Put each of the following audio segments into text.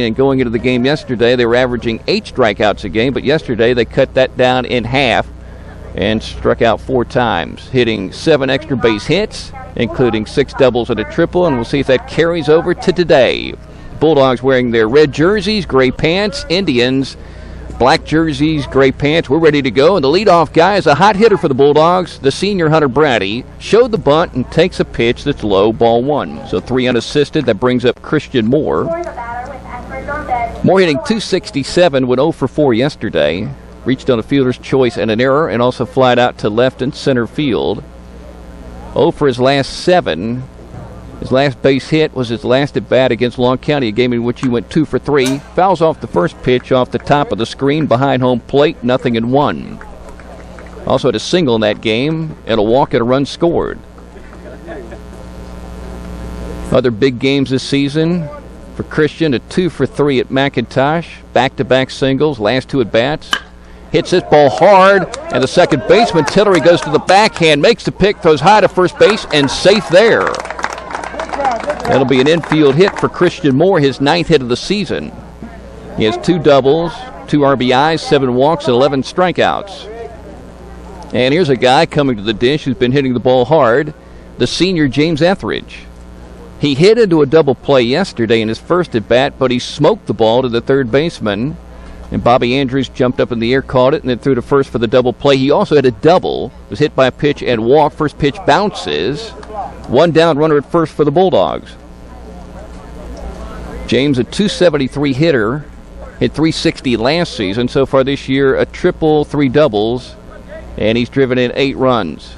And going into the game yesterday, they were averaging 8 strikeouts a game, but yesterday they cut that down in half and struck out 4 times, hitting 7 extra base hits, including 6 doubles and a triple, and we'll see if that carries over to today. Bulldogs wearing their red jerseys, gray pants. Indians, black jerseys, gray pants. We're ready to go, and the leadoff guy is a hot hitter for the Bulldogs. The senior Hunter Brady showed the bunt and takes a pitch that's low, ball 1. So 3 unassisted. That brings up Christian Moore. Moore hitting .267, went 0 for 4 yesterday. Reached on a fielder's choice and an error, and also flied out to left and center field. 0 for his last 7. His last base hit was his last at bat against Long County, a game in which he went 2 for 3. Fouls off the first pitch off the top of the screen behind home plate, 0-1. Also had a single in that game and a walk and a run scored. Other big games this season for Christian: a 2 for 3 at McIntosh, back-to-back singles, last 2 at bats. Hits this ball hard, and the second baseman, Tillery, goes to the backhand, makes the pick, throws high to first base, and safe there. That'll be an infield hit for Christian Moore, his 9th hit of the season. He has 2 doubles, 2 RBIs, 7 walks, and 11 strikeouts. And here's a guy coming to the dish who's been hitting the ball hard, the senior James Etheridge. He hit into a double play yesterday in his first at bat, but he smoked the ball to the third baseman. And Bobby Andrews jumped up in the air, caught it, and then threw to first for the double play. He also had a double, was hit by a pitch and walk. First pitch bounces. 1 down, runner at first for the Bulldogs. James, a .273 hitter, hit .360 last season. So far this year, a triple, 3 doubles, and he's driven in 8 runs.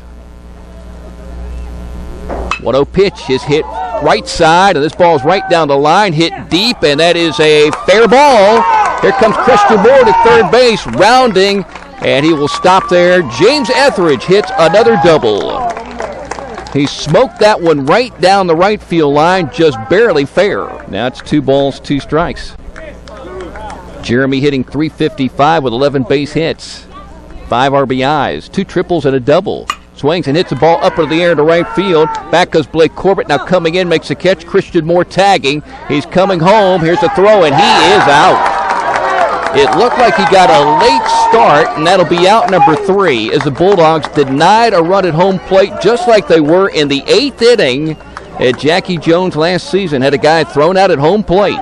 1-0 pitch is hit right side, and this ball is right down the line, hit deep, and that is a fair ball. Here comes Christian Moore to third base, rounding, and he will stop there. James Etheridge hits another double. He smoked that one right down the right field line, just barely fair. Now it's 2 balls, 2 strikes. Jeremy hitting .355 with 11 base hits, 5 RBIs, 2 triples and a double. Swings and hits the ball up into the air to right field. Back goes Blake Corbett. Now coming in, makes a catch. Christian Moore tagging. He's coming home. Here's the throw, and he is out. It looked like he got a late start, and that'll be out number 3 as the Bulldogs denied a run at home plate just like they were in the 8th inning at Jackie Jones last season. Had a guy thrown out at home plate.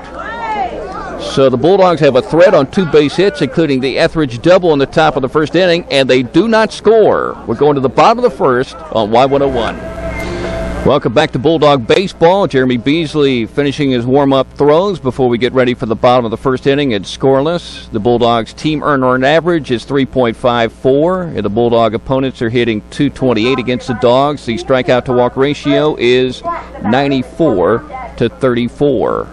So the Bulldogs have a threat on 2 base hits, including the Etheridge double in the top of the first inning, and they do not score. We're going to the bottom of the first on Y101. Welcome back to Bulldog Baseball. Jeremy Beasley finishing his warm-up throws before we get ready for the bottom of the first inning. It's scoreless. The Bulldogs' team earned average is 3.54, and the Bulldog opponents are hitting .228 against the Dogs. The strikeout-to-walk ratio is 94-34.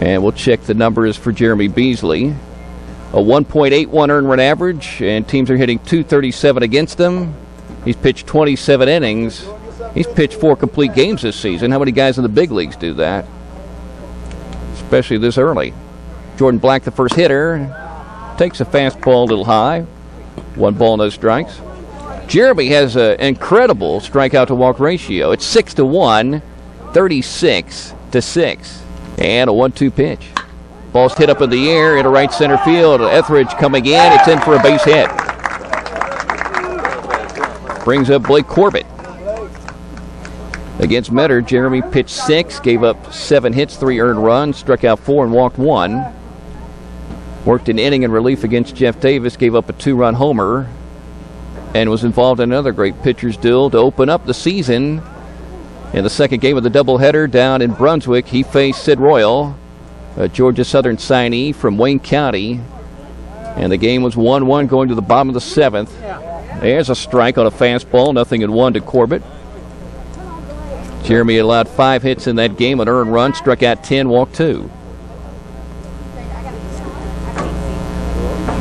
And we'll check the numbers for Jeremy Beasley. A 1.81 earned run average, and teams are hitting .237 against them. He's pitched 27 innings. He's pitched 4 complete games this season. How many guys in the big leagues do that? Especially this early. Jordan Black, the first hitter, takes a fastball a little high. 1 ball, no strikes. Jeremy has an incredible strikeout-to-walk ratio. It's 6-1, 36-6. And a 1-2 pitch. Ball's hit up in the air into right center field. Etheridge coming in. It's in for a base hit. Brings up Blake Corbett. Against Metter, Jeremy pitched 6, gave up 7 hits, 3 earned runs, struck out 4 and walked 1. Worked an inning in relief against Jeff Davis, gave up a 2-run homer, and was involved in another great pitcher's duel to open up the season. In the second game of the doubleheader down in Brunswick, he faced Sid Royal, a Georgia Southern signee from Wayne County, and the game was 1-1 going to the bottom of the 7th. There's a strike on a fastball, 0-1 to Corbett. Jeremy allowed 5 hits in that game, an earned run, struck out 10, walked 2.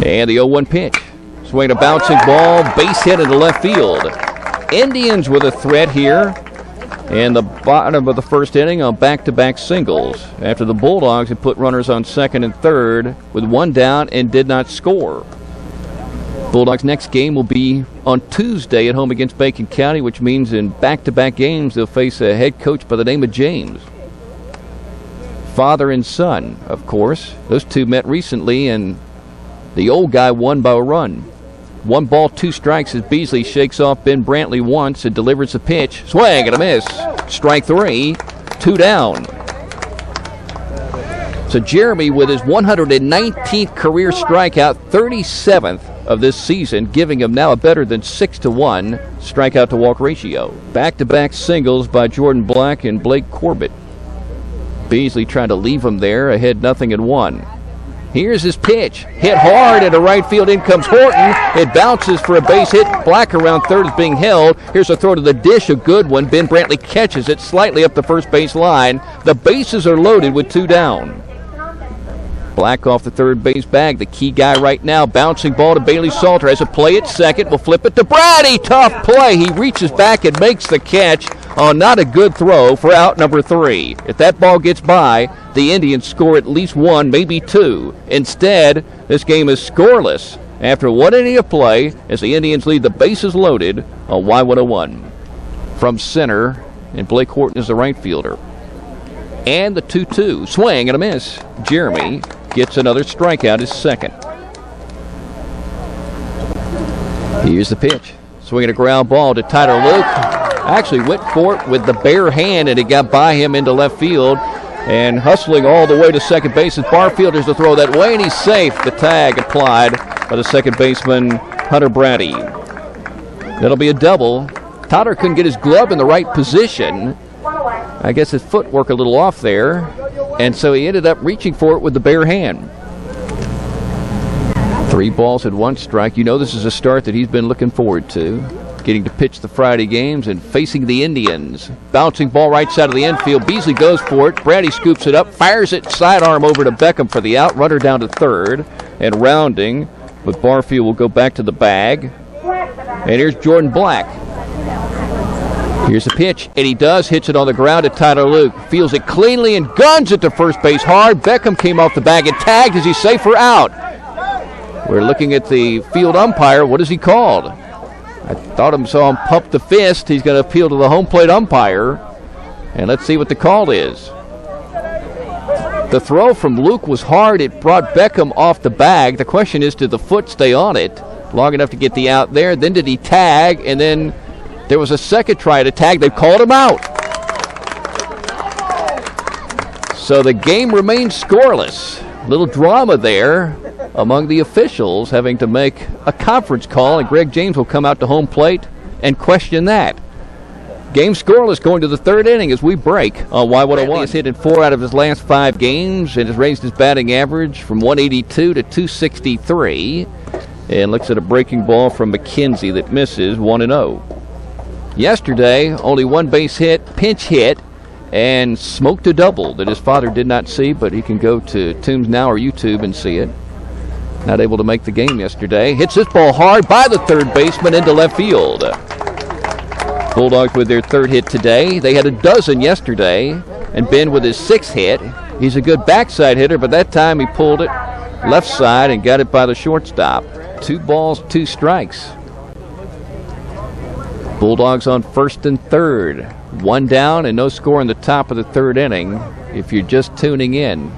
And the 0-1 pitch. Swing a bouncing ball, base hit into left field. Indians with a threat here in the bottom of the first inning on back-to-back singles after the Bulldogs had put runners on second and third with 1 down and did not score. Bulldogs' next game will be on Tuesday at home against Bacon County, which means in back-to-back games they'll face a head coach by the name of James. Father and son, of course. Those two met recently, and the old guy won by a run. 1 ball, 2 strikes as Beasley shakes off Ben Brantley once and delivers a pitch. Swing and a miss. Strike 3, 2 down. So Jeremy with his 119th career strikeout, 37th of this season, giving him now a better than 6-to-1 strikeout to walk ratio. Back-to-back singles by Jordan Black and Blake Corbett. Beasley trying to leave him there, ahead 0-1. Here's his pitch. Hit hard into right field. In comes Horton. It bounces for a base hit. Black around third is being held. Here's a throw to the dish. A good one. Ben Brantley catches it slightly up the first base line. The bases are loaded with 2 down. Black off the third base bag. The key guy right now. Bouncing ball to Bailey Salter. Has a play at second. Will flip it to Brady. Tough play. He reaches back and makes the catch. Oh, not a good throw for out number 3. If that ball gets by, the Indians score at least 1, maybe 2. Instead, this game is scoreless after 1 inning of play as the Indians lead the bases loaded on Y101. From center, and Blake Horton is the right fielder. And the 2-2. Swing and a miss. Jeremy gets another strikeout, his second. Here's the pitch. Swinging a ground ball to Tyler Luke. Actually went for it with the bare hand, and it got by him into left field. And hustling all the way to second base is Barfield. There's the throw that way, and he's safe. The tag applied by the second baseman, Hunter Brady. That'll be a double. Tyler couldn't get his glove in the right position. I guess his footwork a little off there, and so he ended up reaching for it with the bare hand. 3 balls and 1 strike. You know this is a start that he's been looking forward to. Getting to pitch the Friday games and facing the Indians. Bouncing ball right side of the infield. Beasley goes for it. Brady scoops it up, fires it sidearm over to Beckham for the out. Runner down to third, and rounding with Barfield will go back to the bag. And here's Jordan Black. Here's a pitch, and he does. Hits it on the ground at Tyler Luke. Feels it cleanly and guns it to first base hard. Beckham came off the bag and tagged as he's safe for out. We're looking at the field umpire. What is he called? I thought I saw him pump the fist. He's going to appeal to the home plate umpire. And let's see what the call is. The throw from Luke was hard. It brought Beckham off the bag. The question is, did the foot stay on it long enough to get the out there? Then did he tag? And then there was a second try to tag. They called him out. So the game remains scoreless. Little drama there among the officials having to make a conference call, and Greg James will come out to home plate and question that. Game scoreless going to the 3rd inning as we break on Y101. He's hit in 4 out of his last 5 games and has raised his batting average from 182 to 263, and looks at a breaking ball from McKenzie that misses 1-0. Yesterday, only 1 base hit, pinch hit, and smoked a double that his father did not see, but he can go to Toombs Now or YouTube and see it. Not able to make the game yesterday. Hits this ball hard by the third baseman into left field. Bulldogs with their 3rd hit today. They had a dozen yesterday, and Ben with his 6th hit. He's a good backside hitter, but that time he pulled it left side and got it by the shortstop. 2 balls, 2 strikes. Bulldogs on 1st and 3rd. 1 down and no score in the top of the 3rd inning. If you're just tuning in,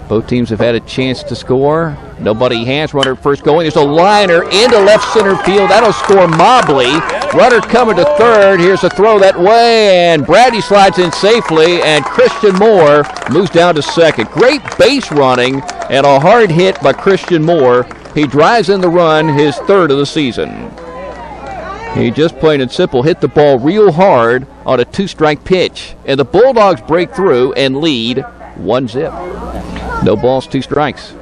both teams have had a chance to score. Nobody has. Runner at first going. There's a liner into left center field. That'll score Mobley. Runner coming to 3rd. Here's a throw that way, and Brady slides in safely, and Christian Moore moves down to 2nd. Great base running and a hard hit by Christian Moore. He drives in the run, his 3rd of the season. He just plain and simple hit the ball real hard on a 2-strike pitch, and the Bulldogs break through and lead 1-0. No balls, 2 strikes.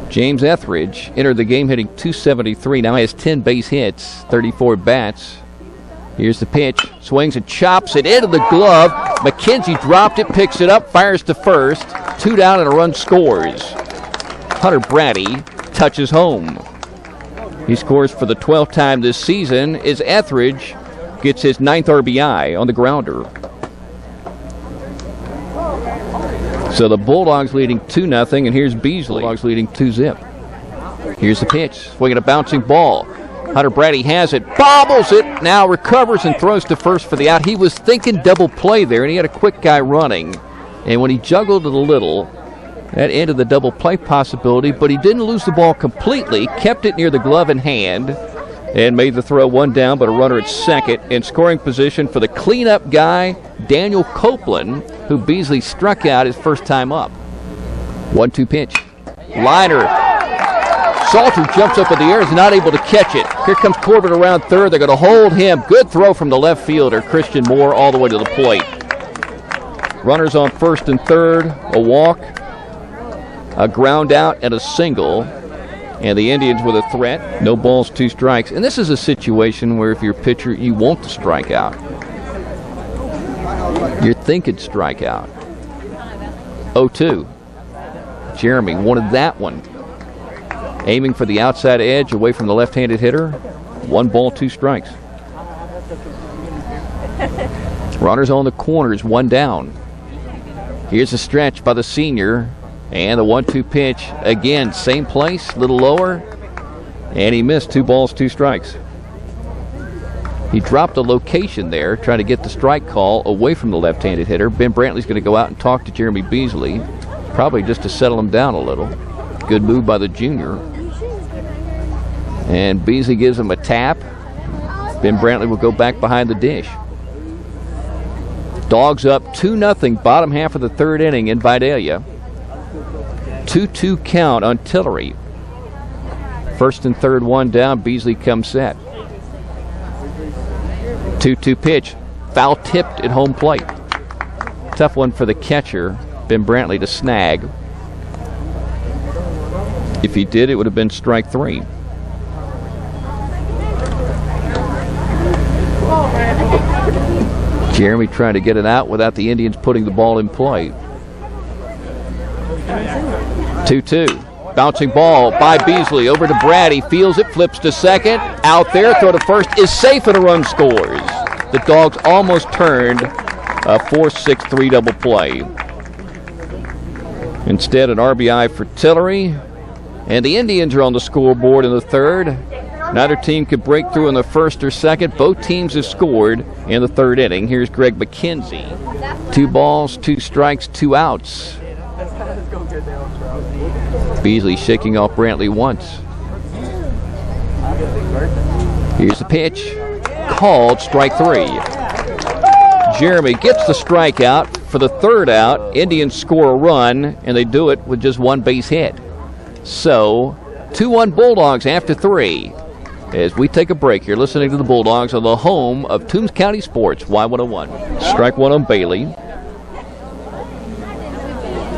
James Etheridge entered the game hitting .273. Now he has 10 base hits, 34 bats. Here's the pitch. Swings and chops it into the glove. McKenzie dropped it, picks it up, fires to first. 2 down and a run scores. Hunter Brady touches home. He scores for the 12th time this season as Etheridge gets his 9th RBI on the grounder. So the Bulldogs leading 2-0, and here's Beasley. Bulldogs leading 2-0. Here's the pitch. Swinging a bouncing ball. Hunter Brady has it, bobbles it, now recovers and throws to first for the out. He was thinking double play there, and he had a quick guy running. And when he juggled it a little, that ended the double play possibility, but he didn't lose the ball completely, kept it near the glove in hand, and made the throw. One down, but a runner at second. In scoring position for the cleanup guy, Daniel Copeland, who Beasley struck out his first time up. 1-2 pitch. Liner. Salter jumps up in the air, is not able to catch it. Here comes Corbett around third. They're going to hold him. Good throw from the left fielder, Christian Moore, all the way to the plate. Runners on first and third, a walk, a ground out, and a single. And the Indians with a threat. No balls, 2 strikes. And this is a situation where if you're a pitcher, you want to strike out. You're thinking strike out. 0-2. Jeremy wanted that one. Aiming for the outside edge away from the left-handed hitter. 1 ball, 2 strikes. Runners on the corners, 1 down. Here's a stretch by the senior. And the 1-2 pitch, again, same place, a little lower, and he missed. 2 balls, 2 strikes. He dropped the location there, trying to get the strike call away from the left-handed hitter. Ben Brantley's going to go out and talk to Jeremy Beasley, probably just to settle him down a little. Good move by the junior. And Beasley gives him a tap. Ben Brantley will go back behind the dish. Dogs up 2-0, bottom half of the third inning in Vidalia. 2-2 count on Tillery. First and third, 1 down. Beasley comes set. 2-2 pitch. Foul tipped at home plate. Tough one for the catcher, Ben Brantley, to snag. If he did, it would have been strike 3. Jeremy trying to get it out without the Indians putting the ball in play. 2-2. Bouncing ball by Beasley over to Brad. He feels it, flips to second. Out there, throw to first is safe, and a run scores. The Dogs almost turned a 4-6-3 double play. Instead, an RBI for Tillery. And the Indians are on the scoreboard in the third. Neither team could break through in the first or second. Both teams have scored in the third inning. Here's Greg McKenzie. 2 balls, 2 strikes, 2 outs. Beasley shaking off Brantley once. Here's the pitch. Called strike 3. Jeremy gets the strikeout for the third out. Indians score a run, and they do it with just 1 base hit. So, 2-1 Bulldogs after 3. As we take a break here, listening to the Bulldogs on the home of Toombs County Sports, Y101. Strike 1 on Bailey.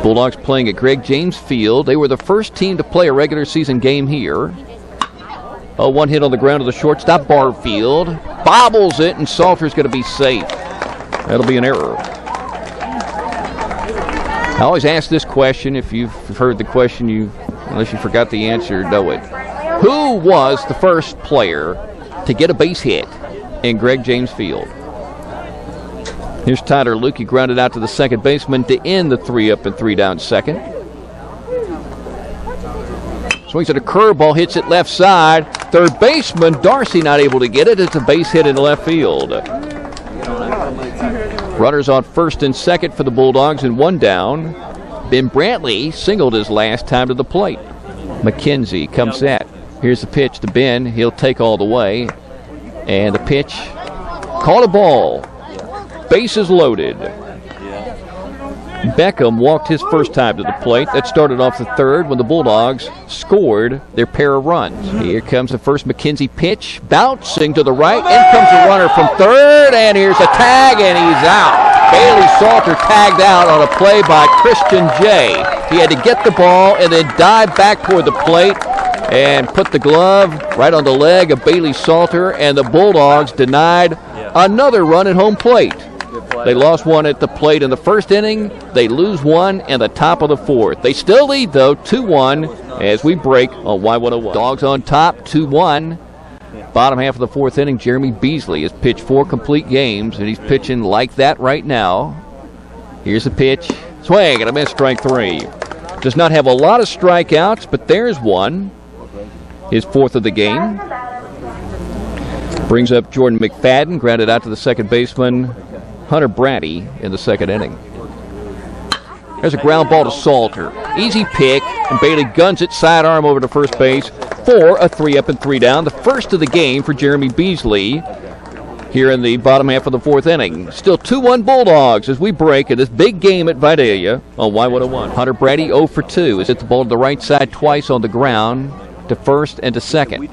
Bulldogs playing at Greg James Field. They were the first team to play a regular season game here. 1 hit on the ground to the shortstop, Barfield. Bobbles it, and Salter's going to be safe. That'll be an error. I always ask this question. If you've heard the question, unless you forgot the answer, know it. Who was the first player to get a base hit in Greg James Field? Here's Tyler Luke. He grounded out to the second baseman to end the 3-up and 3-down second. Swings at a curveball, hits it left side. Third baseman Darcy not able to get it. It's a base hit in left field. Runners on first and second for the Bulldogs and 1 down. Ben Brantley singled his last time to the plate. McKenzie comes set. Here's the pitch to Ben. He'll take all the way. And the pitch, called a ball. Bases loaded. Beckham walked his first time to the plate. That started off the third when the Bulldogs scored their pair of runs. Here comes the first McKenzie pitch. Bouncing to the right. In comes the runner from third. And here's a tag, and he's out. Bailey Salter tagged out on a play by Christian J. He had to get the ball and then dive back toward the plate and put the glove right on the leg of Bailey Salter, and the Bulldogs denied another run at home plate. They lost 1 at the plate in the first inning. They lose 1 in the top of the fourth. They still lead, though, 2-1 as we break on Y101. Dogs on top, 2-1. Bottom half of the fourth inning, Jeremy Beasley has pitched 4 complete games, and he's pitching like that right now. Here's the pitch. Swing and a miss, strike 3. Does not have a lot of strikeouts, but there's 1. His 4th of the game. Brings up Jordan McFadden, grounded out to the second baseman, Hunter Brady, in the second inning. There's a ground ball to Salter. Easy pick, and Bailey guns it sidearm over to first base for a 3-up and 3-down. The first of the game for Jeremy Beasley here in the bottom half of the fourth inning. Still 2-1 Bulldogs as we break in this big game at Vidalia on Y101. Hunter Brady 0 for 2. Has hit the ball to the right side twice on the ground to first and to second.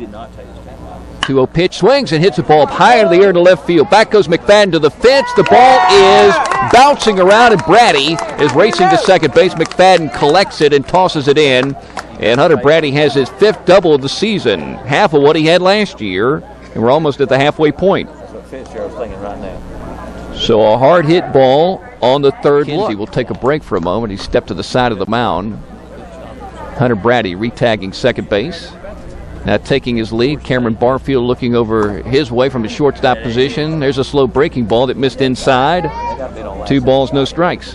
2-0 pitch, swings and hits the ball up high into the air to left field. Back goes McFadden to the fence. The ball is bouncing around, and Brady is racing to second base. McFadden collects it and tosses it in. And Hunter Brady has his 5th double of the season, half of what he had last year, and we're almost at the halfway point. So a hard hit ball on the third look. We'll take a break for a moment. He stepped to the side of the mound. Hunter Brady retagging second base. Now taking his lead, Cameron Barfield looking over his way from the shortstop position. There's a slow breaking ball that missed inside. 2 balls, no strikes.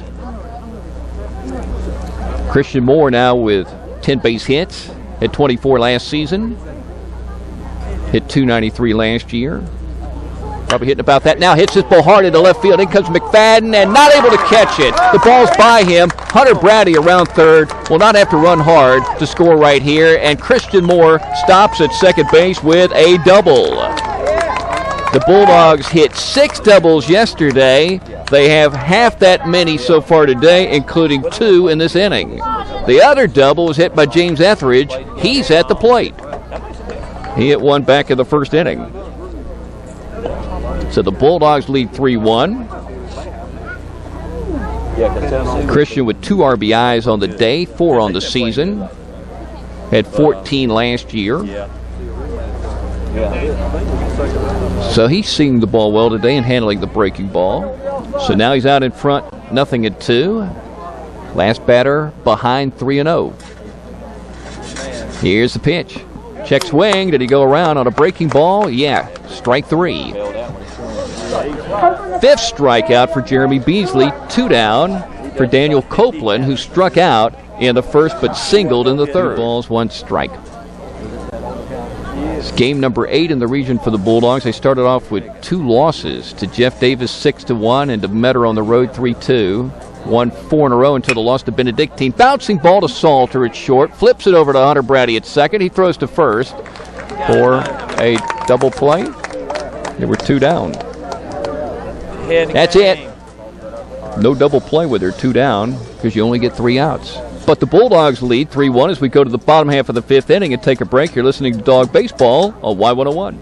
Christian Moore now with 10 base hits. Hit 24 last season. Hit 293 last year. Probably hitting about that now. Hits this ball hard into left field. In comes McFadden and not able to catch it. The ball's by him. Hunter Brady around third will not have to run hard to score right here. And Christian Moore stops at second base with a double. The Bulldogs hit 6 doubles yesterday. They have half that many so far today, including 2 in this inning. The other double was hit by James Etheridge. He's at the plate. He hit one back in the first inning. So the Bulldogs lead 3-1. Christian with 2 RBIs on the day, 4 on the season. Had 14 last year. So he's seeing the ball well today and handling the breaking ball. So now he's out in front, 0-2. Last batter behind 3-0. Here's the pitch. Check swing. Did he go around on a breaking ball? Yeah. Strike 3. 5th strikeout for Jeremy Beasley. 2 down for Daniel Copeland, who struck out in the first but singled in the third. 2 balls, 1 strike. It's game number 8 in the region for the Bulldogs. They started off with 2 losses to Jeff Davis 6-1 and to Metter on the road 3-2. Won 4 in a row until the loss to Benedictine. Bouncing ball to Salter at short. Flips it over to Hunter Brady at second. He throws to first for a double play. There were 2 down. That's it. No double play with her, 2 down, because you only get 3 outs. But the Bulldogs lead 3-1 as we go to the bottom half of the 5th inning and take a break. You're listening to Dog Baseball on Y101.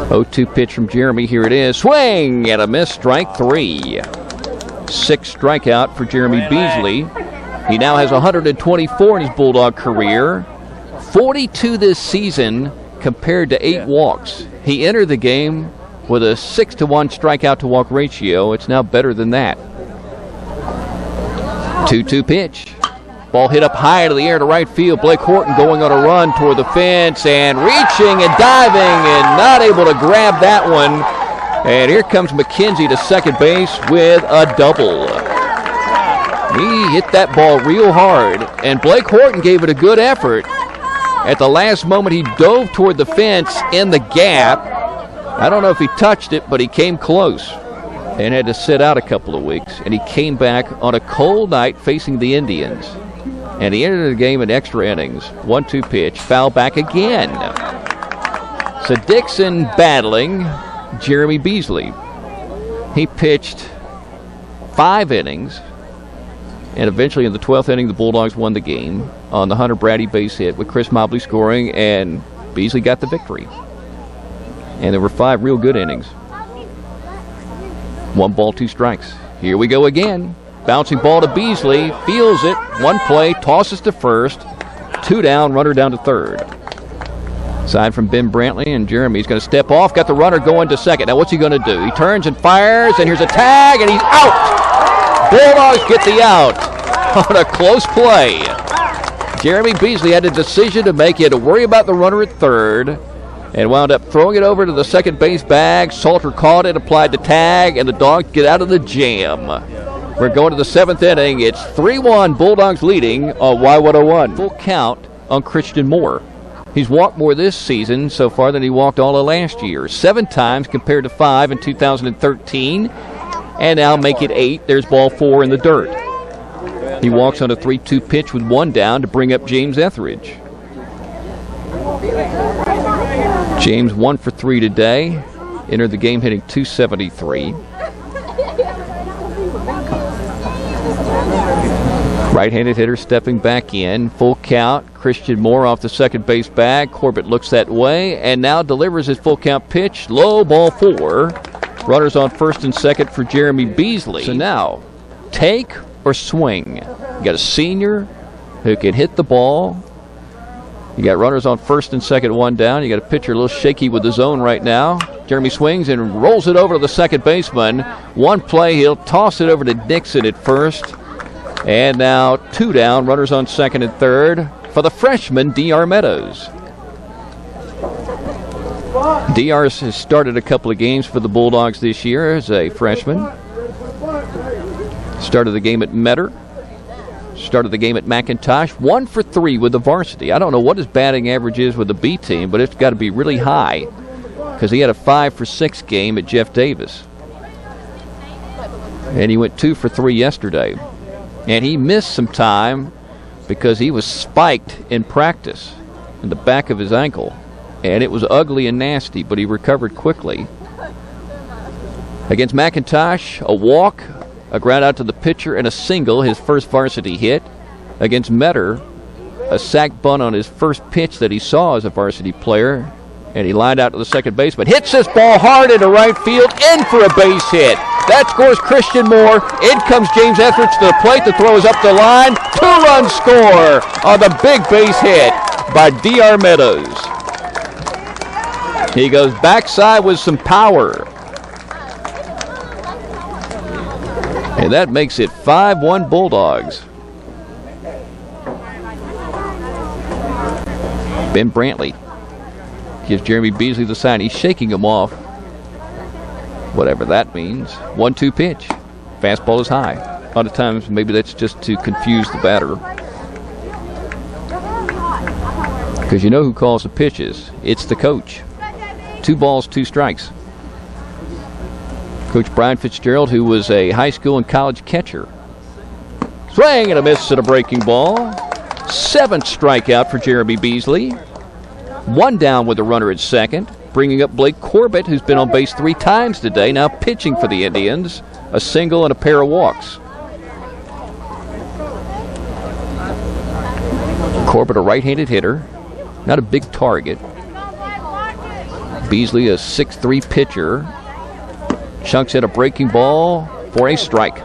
0-2 pitch from Jeremy. Here it is. Swing and a miss. Strike 3. 6th strikeout for Jeremy Beasley. He now has 124 in his Bulldog career. 42 this season compared to 8 walks. He entered the game with a 6-1 strikeout to walk ratio. It's now better than that. 2-2 pitch. Ball hit up high into the air to right field. Blake Horton going on a run toward the fence and reaching and diving and not able to grab that one. And here comes McKenzie to second base with a double. He hit that ball real hard, and Blake Horton gave it a good effort. At the last moment, he dove toward the fence in the gap. I don't know if he touched it, but he came close and had to sit out a couple of weeks. And he came back on a cold night facing the Indians. And he entered the game in extra innings. 1-2 pitch, foul back again. So Dixon battling Jeremy Beasley. He pitched 5 innings. And eventually in the 12th inning, the Bulldogs won the game on the Hunter Brady base hit with Chris Mobley scoring, and Beasley got the victory. And there were 5 real good innings. 1 ball, 2 strikes. Here we go again. Bouncing ball to Beasley. Feels it. 1 play. Tosses to first. 2 down. Runner down to third. Side from Ben Brantley, and Jeremy's going to step off. Got the runner going to second. Now what's he going to do? He turns and fires, and here's a tag, and he's out. Bulldogs get the out on a close play. Jeremy Beasley had a decision to make. He had to worry about the runner at third and wound up throwing it over to the second base bag. Salter caught it, applied the tag, and the Dogs get out of the jam. We're going to the 7th inning. It's 3-1, Bulldogs leading on Y101. Full count on Christian Moore. He's walked more this season so far than he walked all of last year. 7 times compared to 5 in 2013. and now make it 8. There's ball 4 in the dirt. He walks on a 3-2 pitch with 1 down to bring up James Etheridge. James 1 for 3 today. Entered the game hitting .273. Right-handed hitter stepping back in. Full count. Christian Moore off the second base bag. Corbett looks that way and now delivers his full count pitch. Low, ball 4. Runners on first and second for Jeremy Beasley. So now, take or swing. You got a senior who can hit the ball. You got runners on first and second, 1 down. You got a pitcher a little shaky with the zone right now. Jeremy swings and rolls it over to the second baseman. 1 play, he'll toss it over to Nixon at first. And now 2 down, runners on second and third for the freshman, D.R. Meadows. D.R. has started a couple of games for the Bulldogs this year as a freshman. Started the game at Metter. Started the game at McIntosh. 1 for 3 with the varsity. I don't know what his batting average is with the B team, but it's got to be really high because he had a 5 for 6 game at Jeff Davis. And he went 2 for 3 yesterday. And he missed some time because he was spiked in practice in the back of his ankle. And it was ugly and nasty, but he recovered quickly. Against McIntosh, a walk, a ground out to the pitcher, and a single, his first varsity hit. Against Metter, a sac bunt on his first pitch that he saw as a varsity player. And he lined out to the second baseman. Hits this ball hard into right field, in for a base hit. That scores Christian Moore. In comes James Etheridge to the plate. The throw is up the line. 2-run score on the big base hit by D.R. Meadows. He goes backside with some power. And that makes it 5-1 Bulldogs. Ben Brantley gives Jeremy Beasley the sign. He's shaking him off, whatever that means. 1-2 pitch. Fastball is high. A lot of times maybe that's just to confuse the batter. Because you know who calls the pitches. It's the coach. 2 balls, 2 strikes. Coach Brian Fitzgerald, who was a high school and college catcher. Swing and a miss at a breaking ball. 7th strikeout for Jeremy Beasley. 1 down with a runner at second. Bringing up Blake Corbett, who's been on base 3 times today, now pitching for the Indians. A single and a pair of walks. Corbett, a right-handed hitter. Not a big target. Beasley, a 6'3" pitcher. Chunks in a breaking ball for a strike.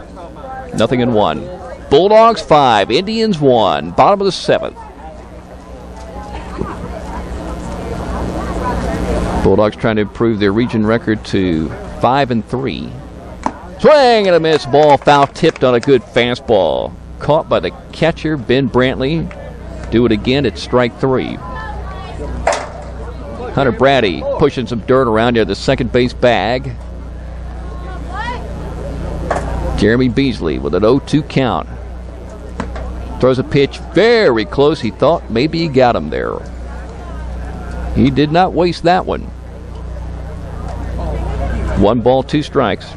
0-1. Bulldogs 5, Indians 1. Bottom of the 7th. Bulldogs trying to improve their region record to 5-3. Swing and a miss. Ball foul tipped on a good fastball. Caught by the catcher, Ben Brantley. Do it again at strike 3. Hunter Brady pushing some dirt around near the second base bag. Jeremy Beasley with an 0-2 count. Throws a pitch very close. He thought maybe he got him there. He did not waste that one. 1 ball, 2 strikes.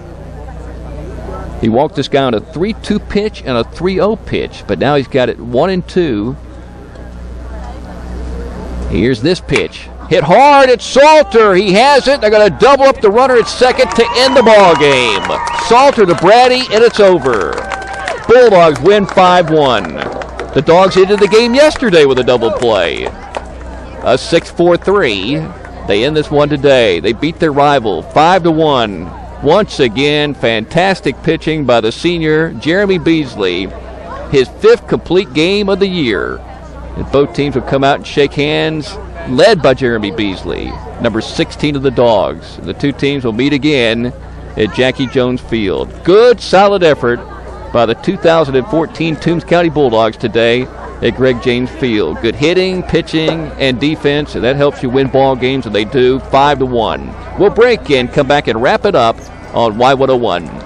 He walked this guy on a 3-2 pitch and a 3-0 pitch, but now he's got it 1-2. Here's this pitch. Hit hard at Salter. He has it. They're going to double up the runner at second to end the ball game. Salter to Brady, and it's over. Bulldogs win 5-1. The Dogs ended the game yesterday with a double play. A 6-4-3. They end this one today. They beat their rival 5-1. Once again, fantastic pitching by the senior Jeremy Beasley. His 5th complete game of the year. And both teams will come out and shake hands, led by Jeremy Beasley, number 16 of the Dogs. The 2 teams will meet again at Jackie Jones Field. Good, solid effort by the 2014 Toombs County Bulldogs today at Greg James Field. Good hitting, pitching, and defense, and that helps you win ball games, and they do. 5-1. We'll break and come back and wrap it up on Y101.